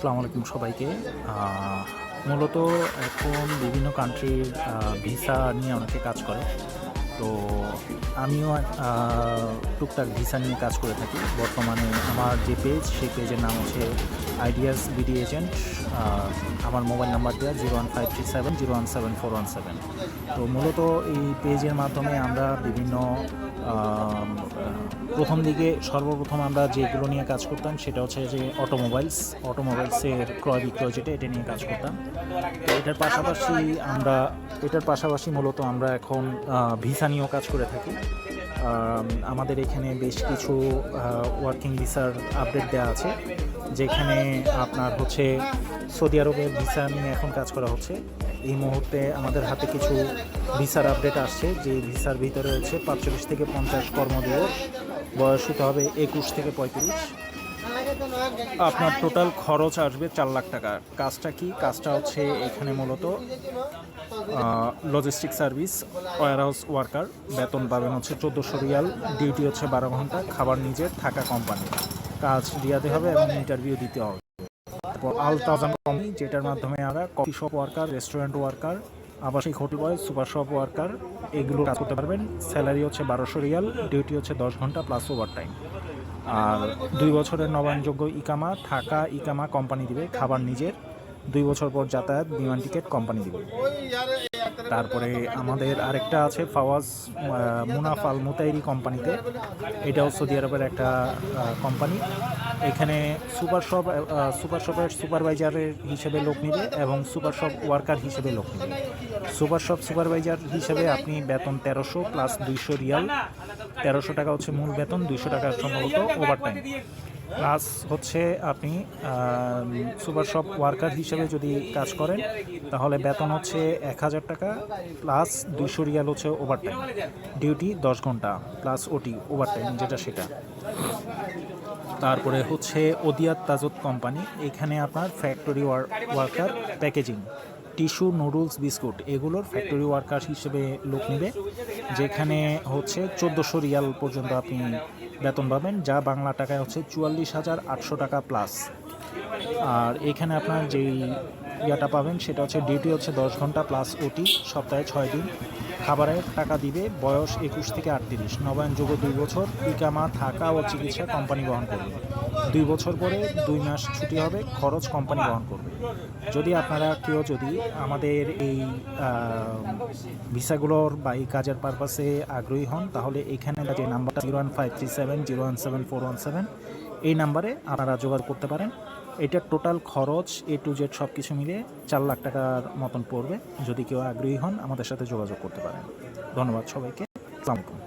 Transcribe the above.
আসসালামু আলাইকুম সবাইকে। মূলত এখন বিভিন্ন কান্ট্রির ভিসা নিয়ে অনেকে কাজ করে। তো আমিও টুকটাক ভিসা নিয়ে কাজ করে থাকি। বর্তমানে আমার যে পেজ, সেই পেজের নাম হচ্ছে আইডিয়াস বিডি এজেন্ট। আমার মোবাইল নাম্বার দেওয়া 01537017417। তো মূলত এই পেজের মাধ্যমে আমরা বিভিন্ন প্রথম দিকে সর্বপ্রথম আমরা যেগুলো নিয়ে কাজ করতাম সেটা হচ্ছে যে অটোমোবাইলসের ক্রয় বিক্রয়, যেটা এটা নিয়ে কাজ করতাম। তো এটার পাশাপাশি মূলত আমরা এখন ভিসা নিয়েও কাজ করে থাকি। আমাদের এখানে বেশ কিছু ওয়ার্কিং ভিসার আপডেট দেওয়া আছে, যেখানে আপনার হচ্ছে সৌদি আরবের ভিসা নিয়ে এখন কাজ করা হচ্ছে। এই মুহূর্তে আমাদের হাতে কিছু ভিসার আপডেট আসছে, যে ভিসার ভিতরে হচ্ছে 45 থেকে 50 কর্মদিবস, বয়স হতে হবে 21 থেকে 35। আপনার টোটাল খরচ আসবে 4 লাখ টাকা। কাজটা কি? কাজটা হচ্ছে এখানে মূলত লজিস্টিক সার্ভিস, ওয়ারহাউস ওয়ার্কার। বেতন পাবেন হচ্ছে 1400 রিয়াল, ডিউটি হচ্ছে 12 ঘন্টা, খাবার নিজের, থাকা কোম্পানি। কাজ দিতে হবে এবং ইন্টারভিউ দিতে হবে। তারপর আল তাজান কোম্পানি, যেটার মাধ্যমে আমরা coffee shop worker, restaurant worker, আবাসিক hotel boy, super shop worker এগুলো কাজ করতে পারবেন। স্যালারি হচ্ছে 1200 রিয়াল, ডিউটি হচ্ছে 10 ঘন্টা প্লাস ওভার টাইম। আর 2 বছরের নবায়নযোগ্য ইকামা, থাকা ইকামা কোম্পানি দিবে, খাবার নিজের, 2 বছর পর যাতায়াত, বিমান টিকিট কোম্পানি দিবে। তারপরে আমাদের আরেকটা আছে ফাওয়াজ মুনাফ আল মুতাইরি কোম্পানিতে। এটাও সৌদি আরবের একটা কোম্পানি। এখানে সুপার শপের সুপারভাইজারের হিসেবে লোক নেবে এবং সুপার শপ ওয়ার্কার হিসেবে লোক নেবে। সুপার শপ সুপারভাইজার হিসেবে আপনি বেতন 1300 প্লাস 200 রিয়াল। 1300 টাকা হচ্ছে মূল বেতন, 200 টাকা সম্ভবত ওভারটাইম। প্লাস হচ্ছে আপনি সুপার শপ ওয়ার্কার হিসেবে যদি কাজ করেন, তাহলে বেতন হচ্ছে 1000 টাকা প্লাস 200 রিয়াল হচ্ছে ওভারটাইম। ডিউটি 10 ঘন্টা প্লাস ওটি ওভারটাইম, যেটা সেটা। তারপরে হচ্ছে ওদিয়াত তাজত কোম্পানি। এখানে আপনার factory worker, packaging, tissue, noodles, biscuit এগুলোর ফ্যাক্টরি ওয়ার্কার হিসেবে লোক নেবে, যেখানে হচ্ছে 1400 রিয়াল পর্যন্ত আপনি বেতন পাবেন, যা বাংলা টাকায় হচ্ছে 44,800 টাকা প্লাস। আর এখানে আপনার যেই ইয়াটা পাবেন সেটা হচ্ছে ডিউটি হচ্ছে 10 ঘন্টা প্লাস ওটি, সপ্তাহে 6 দিন। খাবারের টাকা দিবে, বয়স 21 থেকে 38, নবায়নযোগ্য 2 বছর, ইকামা, থাকা ও চিকিৎসা কোম্পানি বহন করবে। 2 বছর পরে 2 মাস ছুটি হবে, খরচ কোম্পানি বহন করবে। যদি আপনারা কেউ যদি আমাদের এই ভিসাগুলোর বা এই কাজের পারপাসে আগ্রহী হন, তাহলে এখানে যে নাম্বারটা 01537017417, এই নাম্বারে আপনারা যোগাযোগ করতে পারেন। এটার টোটাল খরচ A to Z সব কিছু মিলে 4 লাখ টাকার মতন পড়বে। যদি কেউ আগ্রহী হন, আমাদের সাথে যোগাযোগ করতে পারেন। ধন্যবাদ সবাইকে। আসসালামু আলাইকুম।